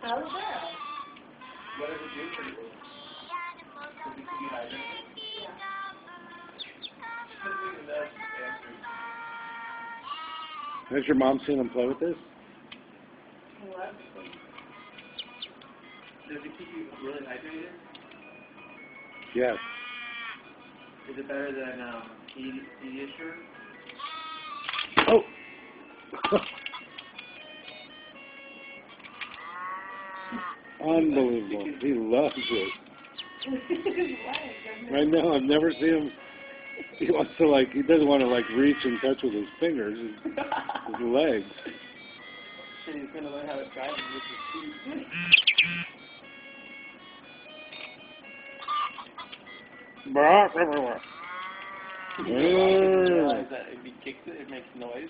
How's that? What does it do for you? Does it keep you hydrated? Has your mom seen him play with this? What? Does it keep you really hydrated? Yes. Is it better than Pediasure? Oh! Unbelievable. He loves it. I know, I've never seen him. He wants to he doesn't want to reach and touch with his fingers, his legs. Shit, he's going to learn how to drive with his feet. Blah, blah, blah, blah. You realize that if he kicks it, it makes noise?